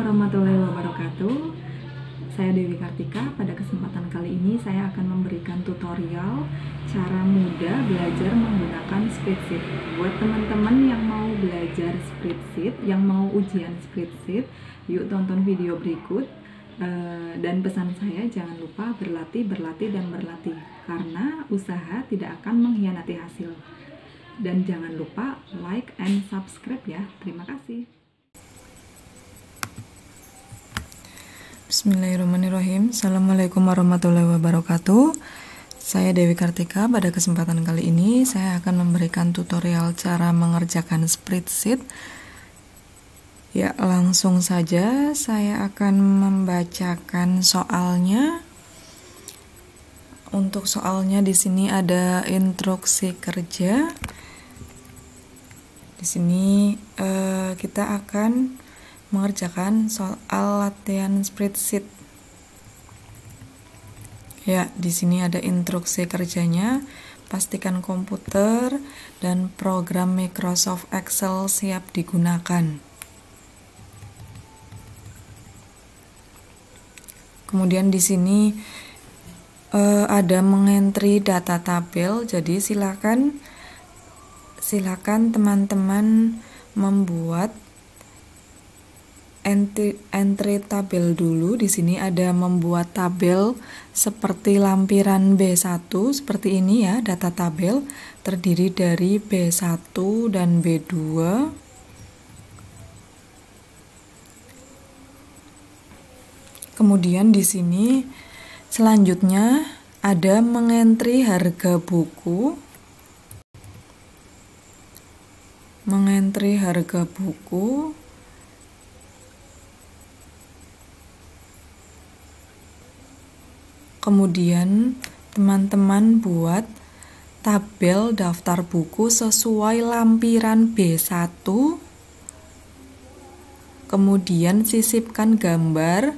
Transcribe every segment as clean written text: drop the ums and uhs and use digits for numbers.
warahmatullahi wabarakatuh. Saya Dewi Kartika. Pada kesempatan kali ini saya akan memberikan tutorial cara mudah belajar menggunakan spreadsheet. Buat teman-teman yang mau belajar spreadsheet, yang mau ujian spreadsheet, yuk tonton video berikut. Dan pesan saya, jangan lupa berlatih, dan berlatih, karena usaha tidak akan mengkhianati hasil. Dan jangan lupa like and subscribe ya. Terima kasih. Bismillahirrahmanirrahim. Assalamualaikum warahmatullahi wabarakatuh. Saya Dewi Kartika. Pada kesempatan kali ini saya akan memberikan tutorial cara mengerjakan spreadsheet. Ya, langsung saja saya akan membacakan soalnya. Untuk soalnya di sini ada instruksi kerja. Di sini kita akan mengerjakan soal latihan spreadsheet. Ya, di sini ada instruksi kerjanya. Pastikan komputer dan program Microsoft Excel siap digunakan. Kemudian di sini ada mengentry data tabel. Jadi silakan teman-teman membuat entry tabel dulu. Di sini ada membuat tabel seperti lampiran B1 seperti ini ya, data tabel terdiri dari B1 dan B2. Kemudian di sini selanjutnya ada mengentry harga buku. Kemudian teman-teman buat tabel daftar buku sesuai lampiran B1. Kemudian sisipkan gambar.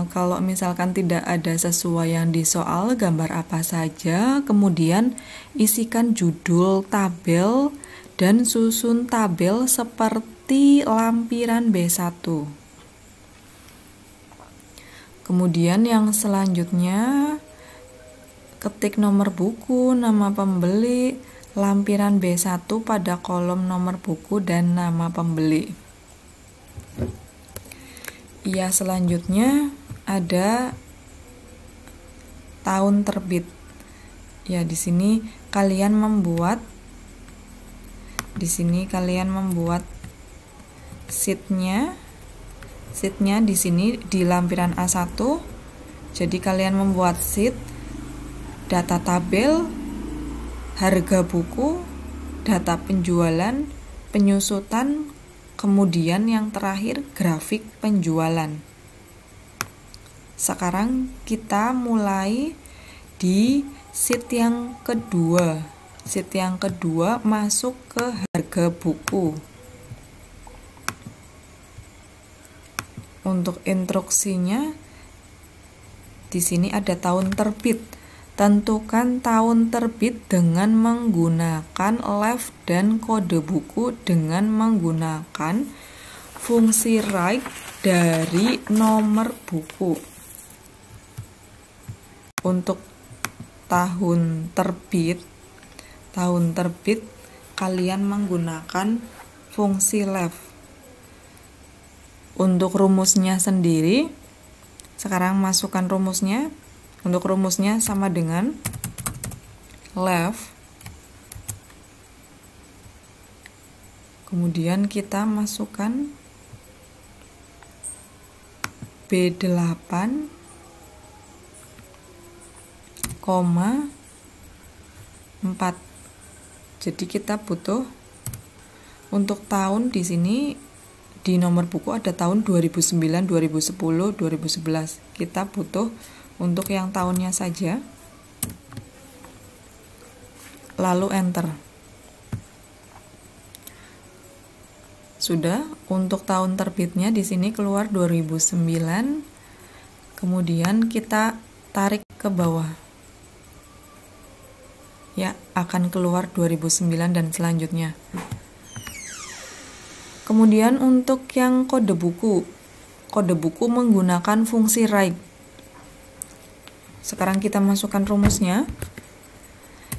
Kalau misalkan tidak ada sesuai yang di soal, gambar apa saja. Kemudian isikan judul tabel dan susun tabel seperti lampiran B1. Kemudian yang selanjutnya, ketik nomor buku, nama pembeli, lampiran B1 pada kolom nomor buku dan nama pembeli. Ya, selanjutnya ada tahun terbit. Ya, di sini kalian membuat sheetnya di sini di lampiran A1. Jadi kalian membuat sheet, data tabel, harga buku, data penjualan, penyusutan, kemudian yang terakhir grafik penjualan. Sekarang kita mulai di sheet yang kedua. Sheet yang kedua masuk ke harga buku. Untuk instruksinya di sini ada tahun terbit. Tentukan tahun terbit dengan menggunakan left dan kode buku dengan menggunakan fungsi right dari nomor buku. Untuk tahun terbit kalian menggunakan fungsi left. Untuk rumusnya sendiri, sekarang masukkan rumusnya. Untuk rumusnya sama dengan left. Kemudian kita masukkan B8, 4. Jadi kita butuh untuk tahun di sini. Di nomor buku ada tahun 2009, 2010, 2011. Kita butuh untuk yang tahunnya saja. Lalu enter. Sudah, untuk tahun terbitnya di sini keluar 2009. Kemudian kita tarik ke bawah. Ya, akan keluar 2009 dan selanjutnya. Kemudian untuk yang kode buku menggunakan fungsi write. Sekarang kita masukkan rumusnya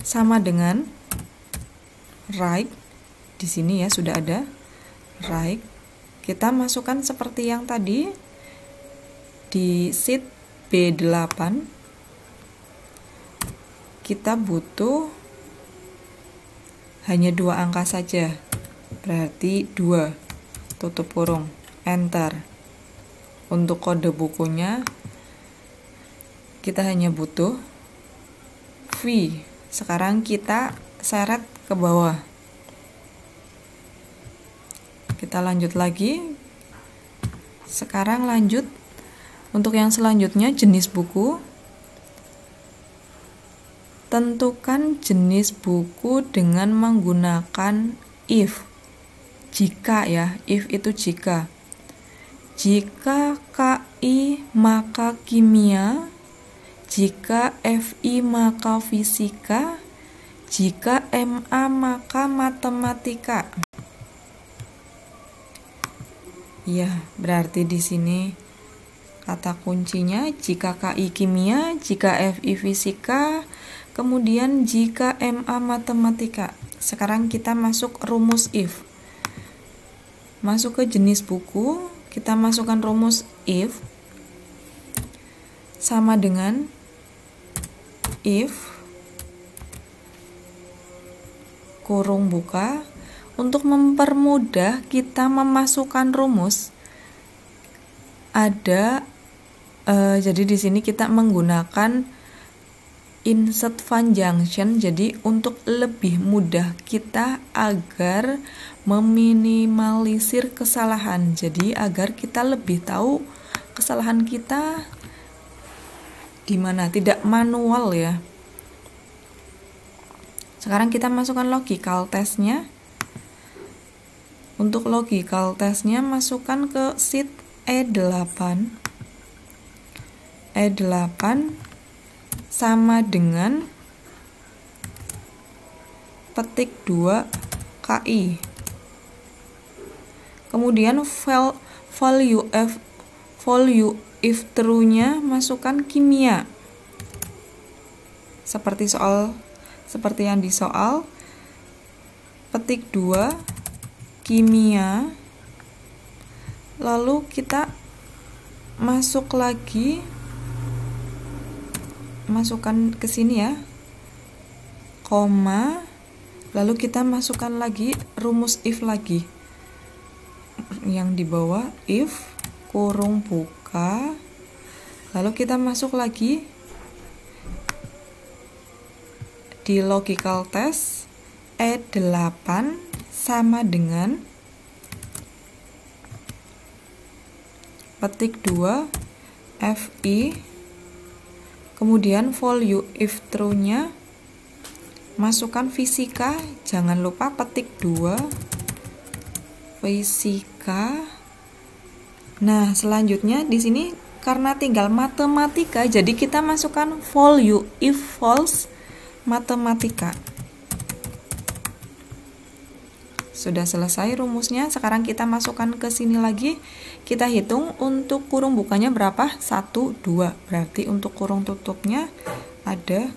sama dengan write. Di sini ya sudah ada write. Kita masukkan seperti yang tadi di sheet B8. Kita butuh hanya 2 angka saja. Berarti 2 tutup kurung, enter. Untuk kode bukunya kita hanya butuh V. Sekarang kita seret ke bawah. Kita lanjut lagi. Sekarang lanjut untuk yang selanjutnya, jenis buku. Tentukan jenis buku dengan menggunakan if. Jika ya, if itu jika. Jika KI maka kimia, jika FI maka fisika, jika MA maka matematika. Ya, berarti di sini kata kuncinya jika KI kimia, jika FI fisika, kemudian jika MA matematika. Sekarang kita masuk rumus if. Masuk ke jenis buku, kita masukkan rumus if sama dengan if kurung buka. Untuk mempermudah kita memasukkan rumus, ada jadi di sini kita menggunakan insert conjunction. Jadi untuk lebih mudah kita agar meminimalisir kesalahan. Jadi agar kita lebih tahu kesalahan kita di mana, tidak manual ya. Sekarang kita masukkan logical testnya. Untuk logical testnya masukkan ke sheet E8. E8 sama dengan petik 2 KI. Kemudian value if true-nya masukkan kimia. Seperti yang di soal, petik 2 kimia, lalu kita masuk lagi, masukkan ke sini ya, koma, lalu kita masukkan lagi rumus if lagi, yang di bawah if kurung buka, lalu kita masuk lagi di logical test E8 sama dengan petik 2 FI, kemudian value if true-nya masukkan fisika, jangan lupa petik 2 fisika. Nah, selanjutnya di sini karena tinggal matematika, jadi kita masukkan value if false matematika. Sudah selesai rumusnya. Sekarang kita masukkan ke sini lagi. Kita hitung untuk kurung bukanya berapa? 1, 2. Berarti untuk kurung tutupnya ada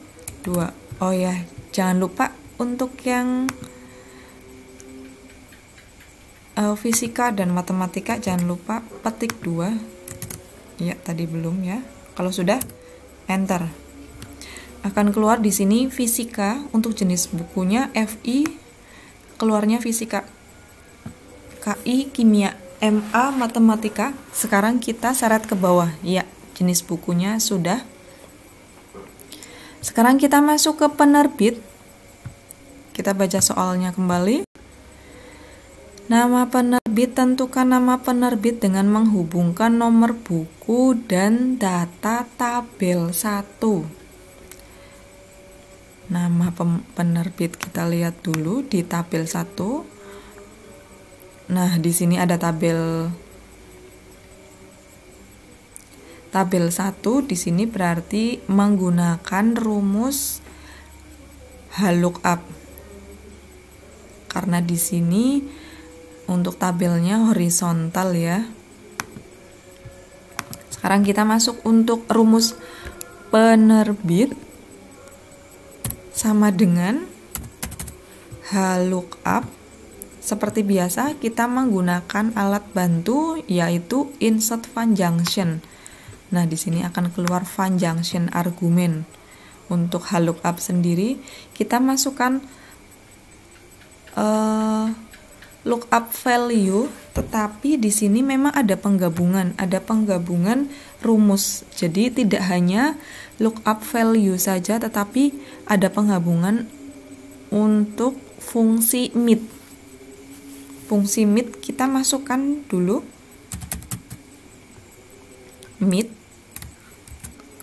2. Oh ya, jangan lupa untuk yang fisika dan matematika jangan lupa petik 2. Ya, tadi belum ya. Kalau sudah, enter. Akan keluar di sini fisika untuk jenis bukunya FI, keluarnya fisika, KI kimia, MA matematika. Sekarang kita seret ke bawah. Ya, jenis bukunya sudah. Sekarang kita masuk ke penerbit. Kita baca soalnya kembali. Nama penerbit, tentukan nama penerbit dengan menghubungkan nomor buku dan data tabel 1. Nama penerbit kita lihat dulu di tabel 1. Nah, di sini ada tabel 1. Di sini berarti menggunakan rumus HLOOKUP. Karena di sini untuk tabelnya horizontal ya. Sekarang kita masuk untuk rumus penerbit sama dengan HLOOKUP. Seperti biasa kita menggunakan alat bantu yaitu insert function. Nah, di sini akan keluar function argumen. Untuk HLOOKUP sendiri kita masukkan lookup value, tetapi di sini memang ada penggabungan rumus. Jadi tidak hanya lookup value saja, tetapi ada penggabungan untuk fungsi mid. Fungsi mid kita masukkan dulu mid,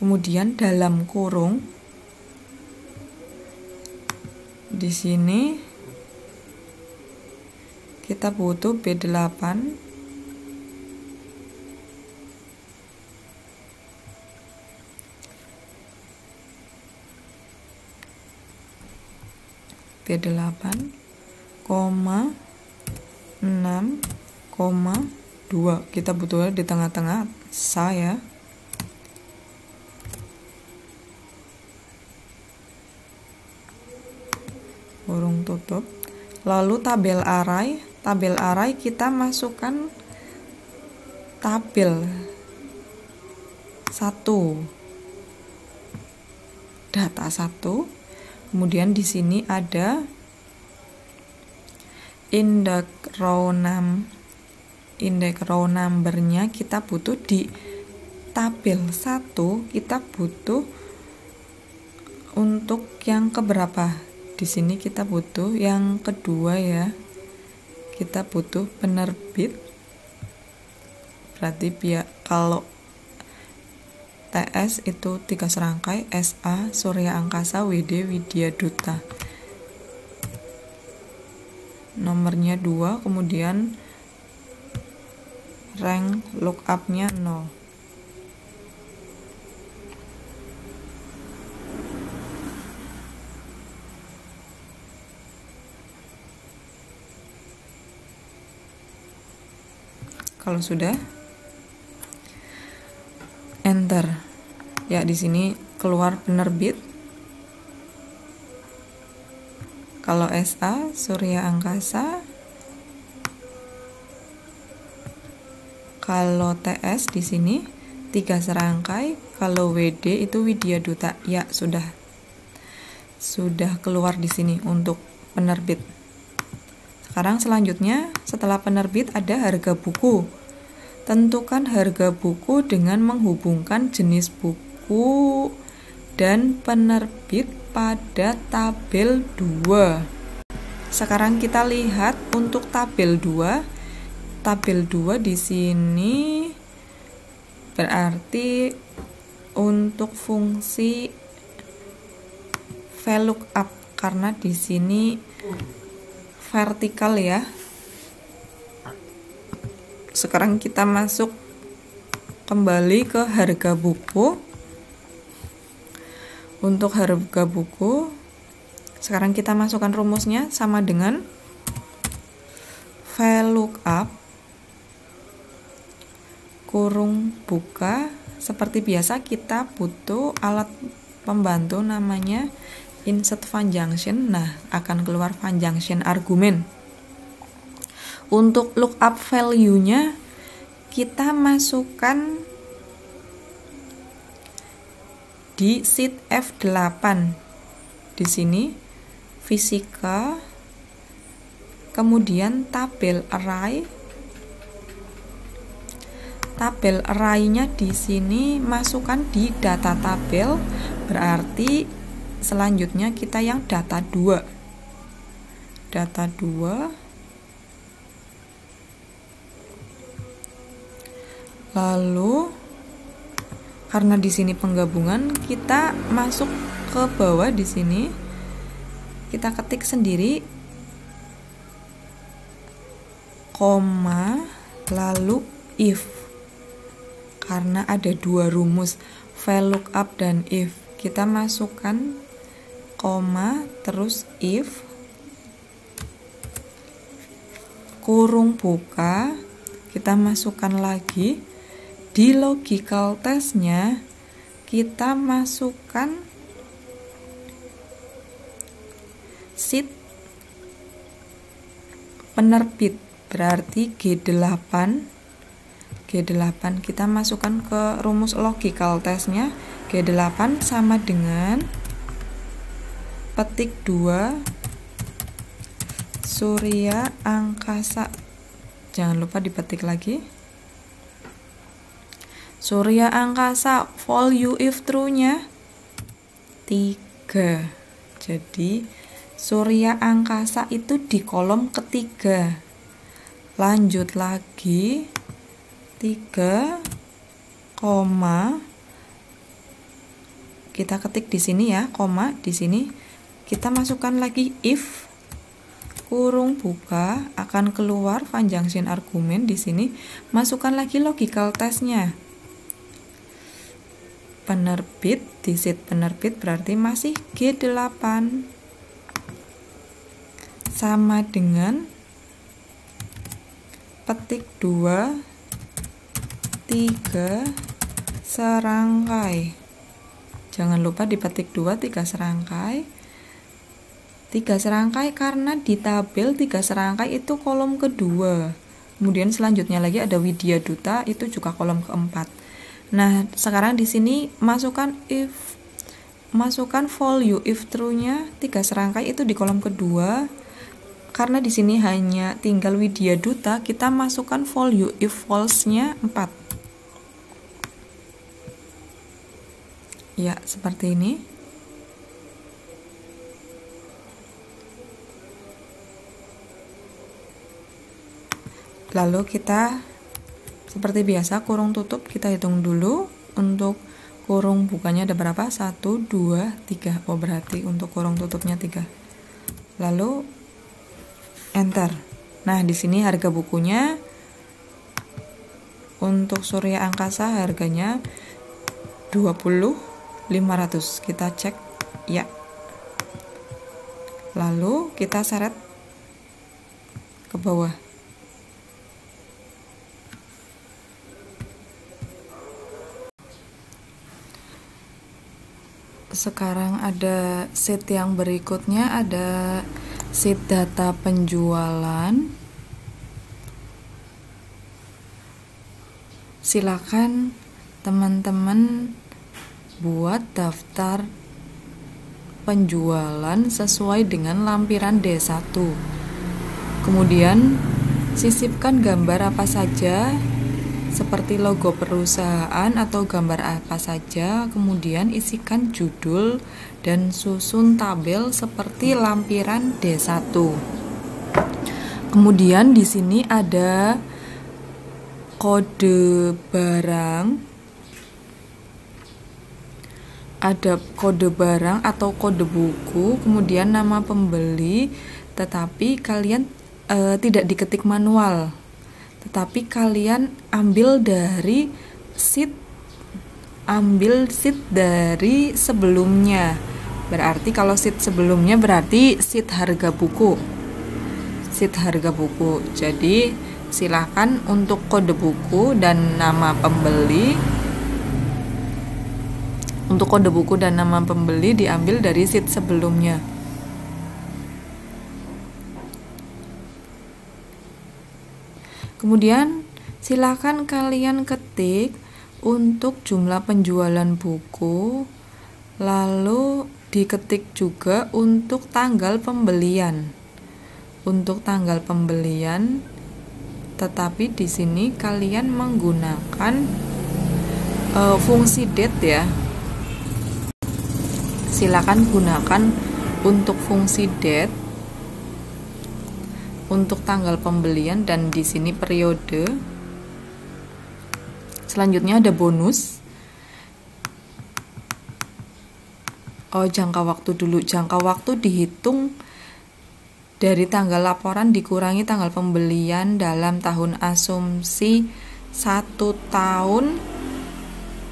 kemudian dalam kurung di sini kita butuh B8 koma 6,2. Kita butuhnya di tengah-tengah saya. Kurung tutup. Lalu tabel array kita masukkan tabel 1, data 1. Kemudian di sini ada index row numbernya kita butuh di tabel 1, kita butuh untuk yang keberapa? Di sini kita butuh yang kedua ya. Kita butuh penerbit. Berarti kalau TS itu 3 serangkai, SA Surya Angkasa, WD Widya Duta. Nomornya 2, kemudian rank lookup-nya 0. Kalau sudah, enter. Ya, di sini keluar penerbit. Kalau SA Surya Angkasa, kalau TS di sini 3 serangkai, kalau WD itu Widya Duta. Ya, sudah keluar di sini untuk penerbit. Sekarang selanjutnya setelah penerbit ada harga buku. Tentukan harga buku dengan menghubungkan jenis buku dan penerbit pada tabel 2. Sekarang kita lihat untuk tabel 2. Tabel 2 di sini berarti untuk fungsi VLOOKUP karena di sini vertikal ya. Sekarang kita masuk kembali ke harga buku. Untuk harga buku, sekarang kita masukkan rumusnya sama dengan VLOOKUP kurung buka. Seperti biasa kita butuh alat pembantu namanya insert function. Nah, akan keluar function argumen. Untuk lookup value-nya kita masukkan di sheet F8. Di sini fisika, kemudian tabel array. Tabel array-nya di sini masukkan di data tabel, berarti selanjutnya kita yang data 2. Data 2. Lalu karena di sini penggabungan, kita masuk ke bawah di sini. Kita ketik sendiri koma lalu if. Karena ada 2 rumus, VLOOKUP dan if. Kita masukkan koma terus if kurung buka, kita masukkan lagi. Di logical testnya kita masukkan sheet penerbit, berarti G8 kita masukkan ke rumus logical testnya. G8 sama dengan petik 2 Surya Angkasa, jangan lupa dipetik lagi, Surya Angkasa vol UF true-nya 3. Jadi Surya Angkasa itu di kolom ketiga. Lanjut lagi 3, kita ketik di sini ya, koma di sini. Kita masukkan lagi if kurung buka, akan keluar conjunction argumen di sini. Masukkan lagi logical testnya. Penerbit, di sheet penerbit berarti masih G8 sama dengan petik 2 3 serangkai. Jangan lupa dipetik 2 3 serangkai. 3 serangkai karena di tabel 3 serangkai itu kolom kedua. Kemudian selanjutnya lagi ada Widya Duta, itu juga kolom keempat. Nah, sekarang di sini masukkan vol if true-nya 3 serangkai itu di kolom kedua. Karena di sini hanya tinggal Widya Duta, kita masukkan vol if false-nya 4. Ya, seperti ini. Lalu kita seperti biasa kurung tutup kita hitung dulu. Untuk kurung bukanya ada berapa? 1, 2, 3. Oh, berarti untuk kurung tutupnya 3. Lalu enter. Nah, di sini harga bukunya untuk Surya Angkasa harganya 20.500. Kita cek ya. Lalu kita seret ke bawah. Sekarang ada sheet yang berikutnya, ada sheet data penjualan. Silakan teman-teman buat daftar penjualan sesuai dengan lampiran D1. Kemudian sisipkan gambar apa saja seperti logo perusahaan atau gambar apa saja, kemudian isikan judul dan susun tabel seperti lampiran D1. Kemudian di sini ada kode barang, atau kode buku, kemudian nama pembeli, tetapi kalian tidak diketik manual, tetapi kalian ambil sheet dari sebelumnya. Berarti kalau sheet sebelumnya berarti sheet harga buku. Jadi silakan untuk kode buku dan nama pembeli. Untuk kode buku dan nama pembeli diambil dari sheet sebelumnya. Kemudian silakan kalian ketik untuk jumlah penjualan buku, lalu diketik juga untuk tanggal pembelian. Tetapi di sini kalian menggunakan fungsi date ya. Silakan gunakan untuk fungsi date untuk tanggal pembelian dan di sini periode. Selanjutnya ada bonus. Jangka waktu dulu. Jangka waktu dihitung dari tanggal laporan dikurangi tanggal pembelian dalam tahun asumsi 1 tahun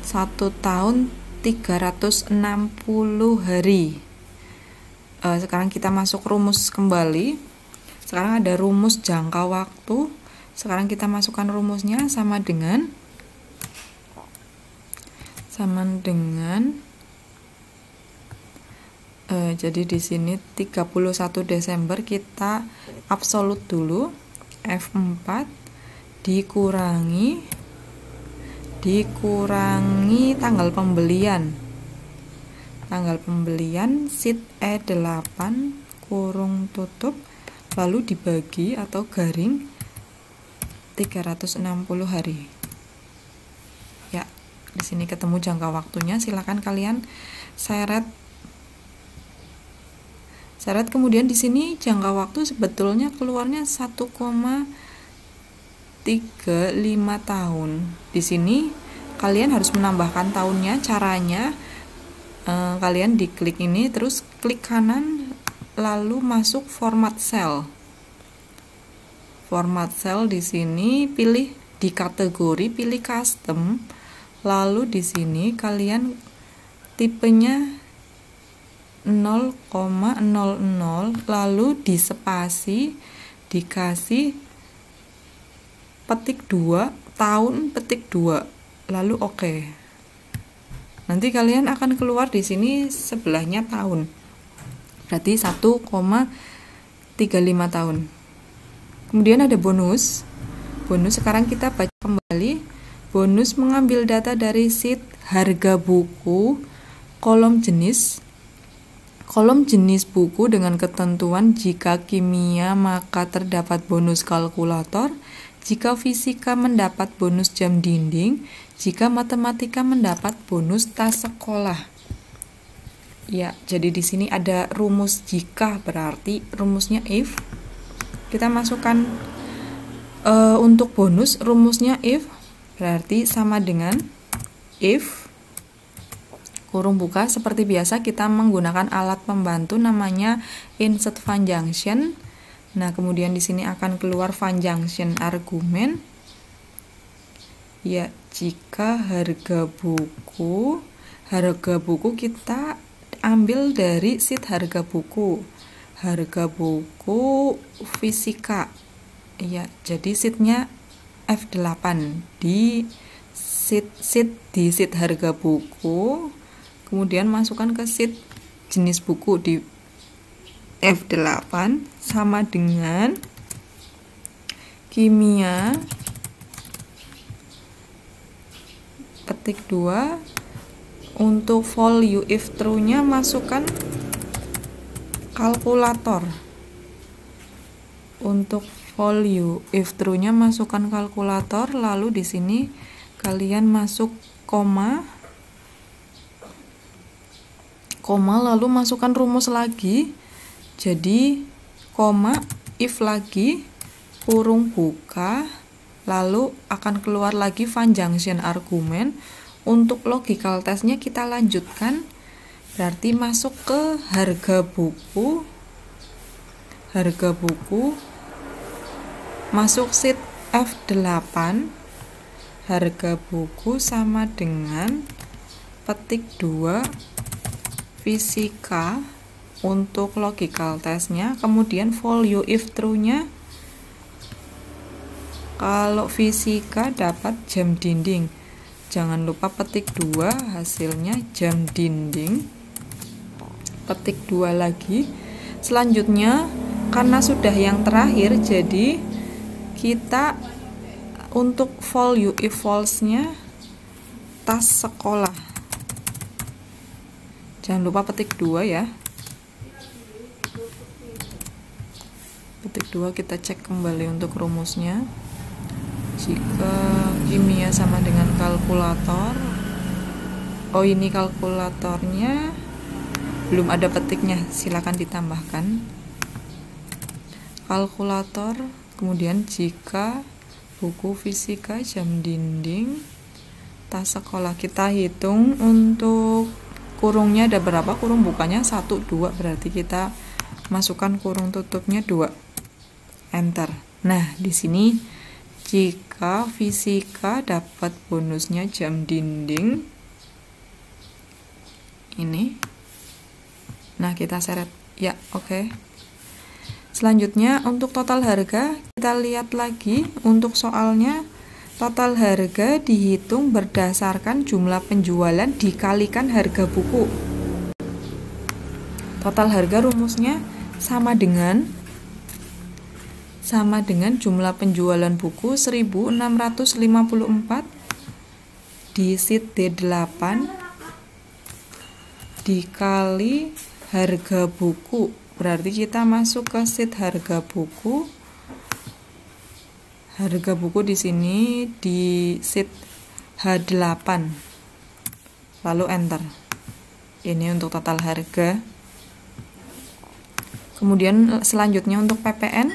360 hari. Sekarang kita masuk rumus kembali. Sekarang ada rumus jangka waktu. Sekarang kita masukkan rumusnya sama dengan jadi di sini 31 Desember kita absolut dulu, F4 dikurangi tanggal pembelian sheet E8 kurung tutup, lalu dibagi atau garing 360 hari. Ya, di sini ketemu jangka waktunya. Silakan kalian seret. Kemudian di sini jangka waktu sebetulnya keluarnya 1,35 tahun. Di sini kalian harus menambahkan tahunnya. Caranya kalian diklik ini, terus klik kanan, lalu masuk format cell. Di sini pilih di kategori, pilih custom, lalu di sini kalian tipenya 0,00, lalu di spasi dikasih petik 2 tahun, petik 2, lalu oke. Nanti kalian akan keluar di sini sebelahnya tahun, berarti 1,35 tahun. Kemudian ada bonus. Sekarang kita baca kembali. Bonus mengambil data dari sheet harga buku, kolom jenis buku dengan ketentuan jika kimia maka terdapat bonus kalkulator, jika fisika mendapat bonus jam dinding, jika matematika mendapat bonus tas sekolah. Ya, jadi di sini ada rumus jika, berarti rumusnya if. Kita masukkan untuk bonus rumusnya if, berarti sama dengan if kurung buka. Seperti biasa kita menggunakan alat pembantu namanya insert function. Nah, kemudian di sini akan keluar function argumen. Ya, jika harga buku kita ambil dari sheet harga buku fisika. Ya, jadi sheetnya F8 di sheet harga buku, kemudian masukkan ke sheet jenis buku di F8 sama dengan kimia petik 2. Untuk value if true-nya masukkan kalkulator. Untuk value if true-nya masukkan kalkulator, lalu di sini kalian masuk koma, lalu masukkan rumus lagi. Jadi koma, if lagi, kurung buka, lalu akan keluar lagi function argumen. Untuk logical testnya kita lanjutkan, berarti masuk ke harga buku, masuk sheet F8, harga buku sama dengan petik 2 fisika untuk logical testnya. Kemudian value if true-nya, kalau fisika dapat jam dinding, jangan lupa petik 2 hasilnya jam dinding, petik 2 lagi. Selanjutnya karena sudah yang terakhir, jadi kita untuk value if false-nya tas sekolah, jangan lupa petik 2 ya. Petik 2 kita cek kembali untuk rumusnya. Jika kimia sama dengan kalkulator, oh ini kalkulatornya belum ada petiknya, silakan ditambahkan kalkulator. Kemudian jika buku fisika jam dinding tas sekolah, kita hitung untuk kurungnya ada berapa, kurung bukanya 1, 2, berarti kita masukkan kurung tutupnya 2, enter. Nah, di sini jika fisika dapat bonusnya jam dinding ini, nah kita seret ya, oke. Selanjutnya untuk total harga, kita lihat lagi untuk soalnya. Total harga dihitung berdasarkan jumlah penjualan dikalikan harga buku. Total harga rumusnya sama dengan jumlah penjualan buku 1654 di sheet D8 dikali harga buku. Berarti kita masuk ke sheet harga buku. Harga buku di sini di sheet H8. Lalu enter. Ini untuk total harga. Kemudian selanjutnya untuk PPN.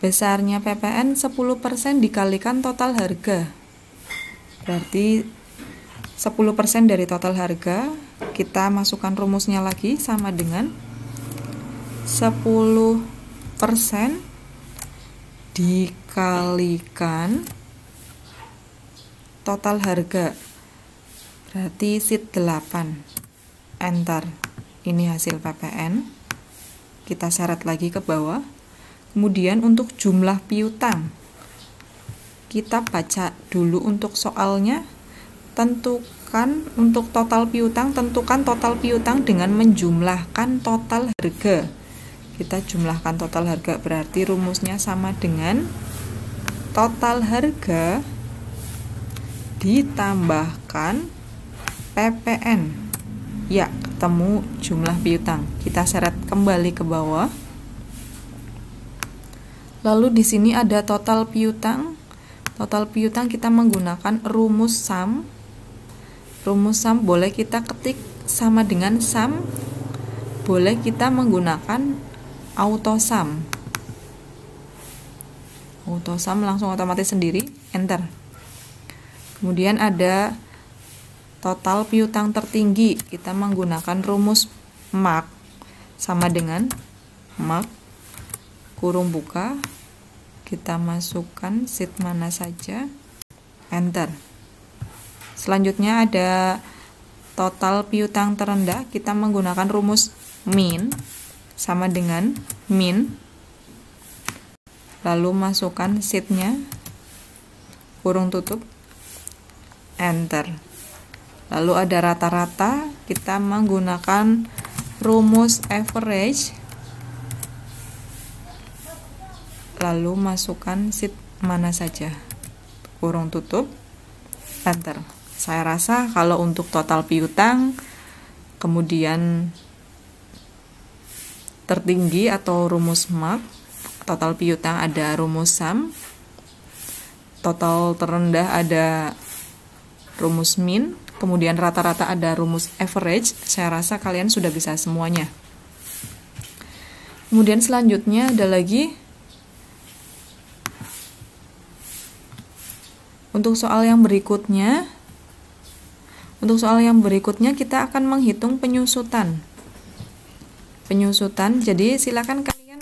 Besarnya PPN 10% dikalikan total harga. Berarti 10% dari total harga. Kita masukkan rumusnya lagi sama dengan 10% dikalikan total harga, berarti sheet 8. Enter. Ini hasil PPN. Kita seret lagi ke bawah. Kemudian untuk jumlah piutang, kita baca dulu untuk soalnya. Tentukan untuk total piutang, tentukan total piutang dengan menjumlahkan total harga. Kita jumlahkan total harga, berarti rumusnya sama dengan total harga ditambahkan PPN. Ya, ketemu jumlah piutang. Kita seret kembali ke bawah. Lalu di sini ada total piutang. Total piutang kita menggunakan rumus sum. Rumus sum boleh kita ketik sama dengan sum. Boleh kita menggunakan auto sum. Auto sum langsung otomatis sendiri, enter. Kemudian ada total piutang tertinggi, kita menggunakan rumus MAK sama dengan MAK kurung buka, kita masukkan sheet mana saja, enter. Selanjutnya ada total piutang terendah, kita menggunakan rumus min sama dengan min, lalu masukkan sheetnya, kurung tutup, enter. Lalu ada rata-rata, kita menggunakan rumus average, lalu masukkan sheet mana saja, kurung tutup, enter. Saya rasa kalau untuk total piutang, kemudian tertinggi atau rumus MAK, total piutang ada rumus sum, total terendah ada rumus min, kemudian rata-rata ada rumus average. Saya rasa kalian sudah bisa semuanya. Kemudian selanjutnya ada lagi untuk soal yang berikutnya. Untuk soal yang berikutnya kita akan menghitung penyusutan. Jadi silakan kalian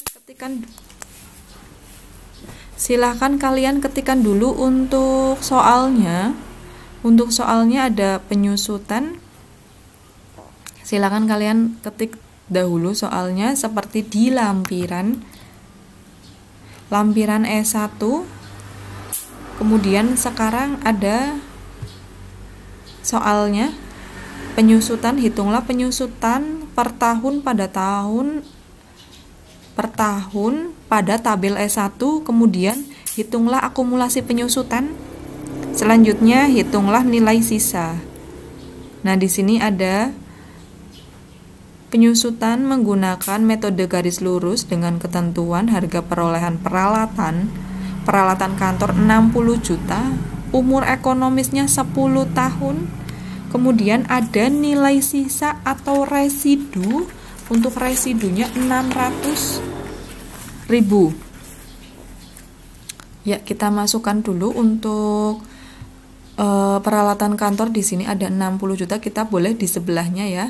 ketikkan dulu untuk soalnya. Untuk soalnya ada penyusutan. Silakan kalian ketik dahulu soalnya seperti di lampiran E1. Kemudian sekarang ada soalnya penyusutan, hitunglah penyusutan per tahun pada tabel E1, kemudian hitunglah akumulasi penyusutan. Selanjutnya hitunglah nilai sisa. Nah, di sini ada penyusutan menggunakan metode garis lurus dengan ketentuan harga perolehan peralatan kantor 60 juta, umur ekonomisnya 10 tahun. Kemudian ada nilai sisa atau residu. Untuk residunya 600.000. Ya, kita masukkan dulu untuk peralatan kantor. Di sini ada 60 juta, kita boleh di sebelahnya ya.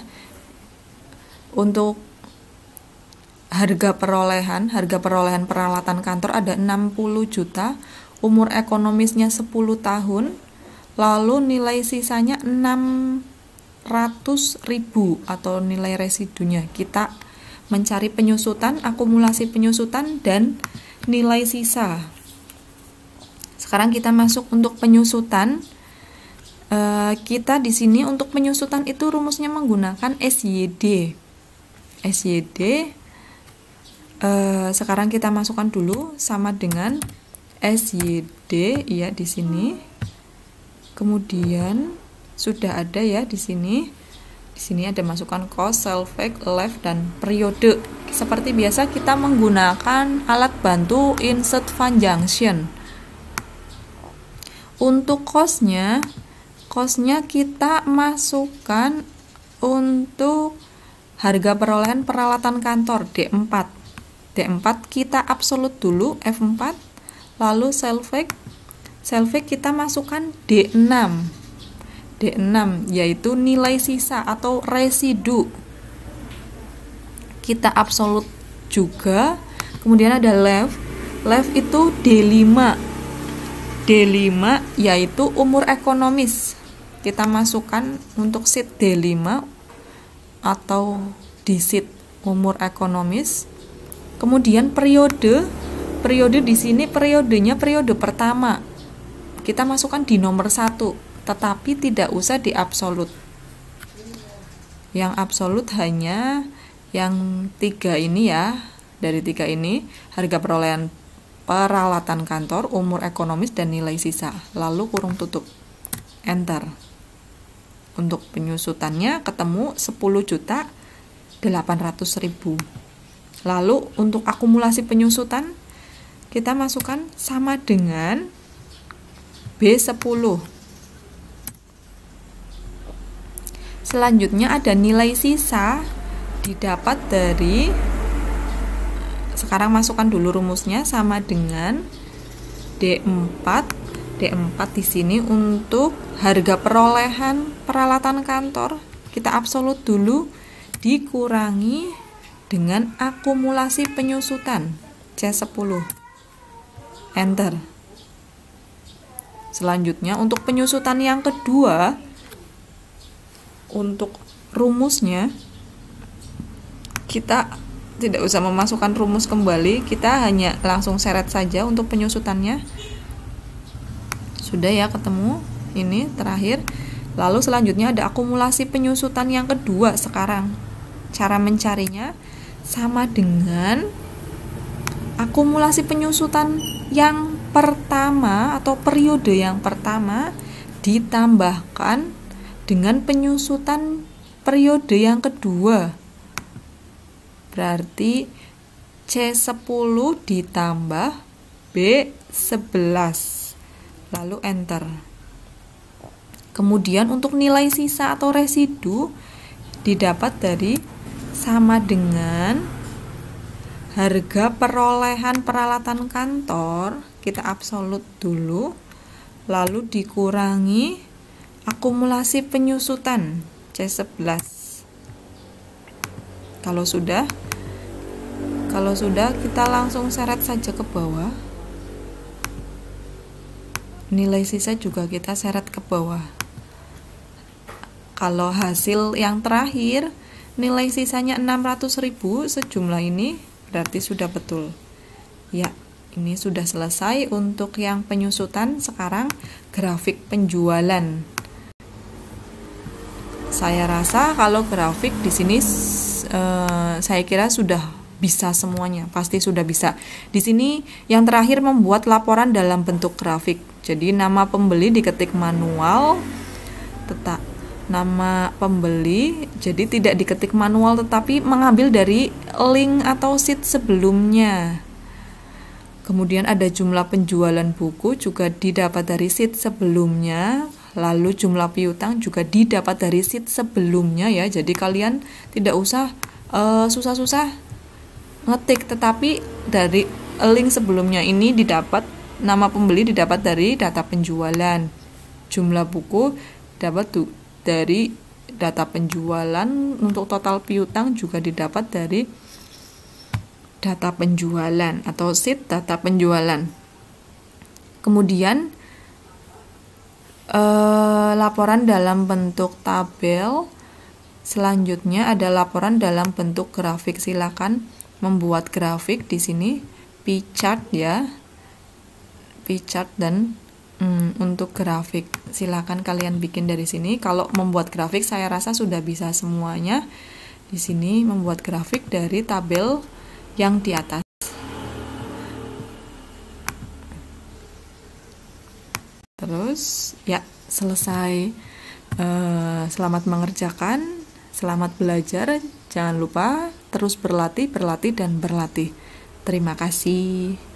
Untuk harga perolehan peralatan kantor ada 60 juta, umur ekonomisnya 10 tahun, lalu nilai sisanya 600.000 atau nilai residunya. Kita mencari penyusutan, akumulasi penyusutan, dan nilai sisa. Sekarang kita masuk untuk penyusutan. Kita di sini untuk penyusutan itu rumusnya menggunakan SYD. Sekarang kita masukkan dulu sama dengan SYD ya di sini. Kemudian sudah ada ya di sini. Di sini ada masukkan cost, self-check, left, dan periode. Seperti biasa kita menggunakan alat bantu insert function. Untuk cost-nya kita masukkan untuk harga perolehan peralatan kantor D4. D4 kita absolut dulu F4, lalu self-check kita masukkan D6 yaitu nilai sisa atau residu, kita absolut juga. Kemudian ada left itu D5 yaitu umur ekonomis, kita masukkan untuk sheet D5 atau di sheet umur ekonomis. Kemudian periode di sini periodenya periode pertama, kita masukkan di nomor 1, tetapi tidak usah di absolut. Yang absolut hanya yang 3 ini ya. Dari 3 ini, harga perolehan peralatan kantor, umur ekonomis, dan nilai sisa. Lalu kurung tutup. Enter. Untuk penyusutannya ketemu 10.800.000. Lalu untuk akumulasi penyusutan kita masukkan sama dengan B10. Selanjutnya ada nilai sisa didapat dari, sekarang masukkan dulu rumusnya sama dengan D4 di sini untuk harga perolehan peralatan kantor kita absolut dulu dikurangi dengan akumulasi penyusutan C10. Enter. Selanjutnya untuk penyusutan yang kedua, untuk rumusnya kita tidak usah memasukkan rumus kembali, kita hanya langsung seret saja untuk penyusutannya. Sudah ya, ketemu ini terakhir. Lalu selanjutnya ada akumulasi penyusutan yang kedua. Sekarang cara mencarinya sama dengan akumulasi penyusutan yang pertama atau periode yang pertama ditambahkan dengan penyusutan periode yang kedua. Berarti C10 ditambah B11. Lalu enter. Kemudian untuk nilai sisa atau residu didapat dari sama dengan harga perolehan peralatan kantor, kita absolut dulu, lalu dikurangi akumulasi penyusutan C11. Kalau sudah kita langsung seret saja ke bawah. Nilai sisa juga kita seret ke bawah. Kalau hasil yang terakhir nilai sisanya 600.000 sejumlah ini berarti sudah betul. Ya, ini sudah selesai untuk yang penyusutan. Sekarang grafik penjualan. Saya rasa kalau grafik di sini saya kira sudah bisa semuanya, pasti sudah bisa. Di sini yang terakhir membuat laporan dalam bentuk grafik. Jadi nama pembeli diketik manual, nama pembeli jadi tidak diketik manual tetapi mengambil dari link atau sheet sebelumnya. Kemudian ada jumlah penjualan buku juga didapat dari sheet sebelumnya. Lalu jumlah piutang juga didapat dari sheet sebelumnya ya. Jadi kalian tidak usah susah-susah ngetik, tetapi dari link sebelumnya ini didapat, nama pembeli didapat dari data penjualan, jumlah buku dapat dari data penjualan, untuk total piutang juga didapat dari data penjualan atau sheet data penjualan. Kemudian laporan dalam bentuk tabel Selanjutnya ada laporan dalam bentuk grafik. Silakan membuat grafik di sini, pie chart ya, pie chart dan untuk grafik silakan kalian bikin dari sini. Kalau membuat grafik saya rasa sudah bisa semuanya. Di sini membuat grafik dari tabel yang di atas. Terus ya selesai. Selamat mengerjakan, selamat belajar. Jangan lupa terus berlatih, dan berlatih. Terima kasih.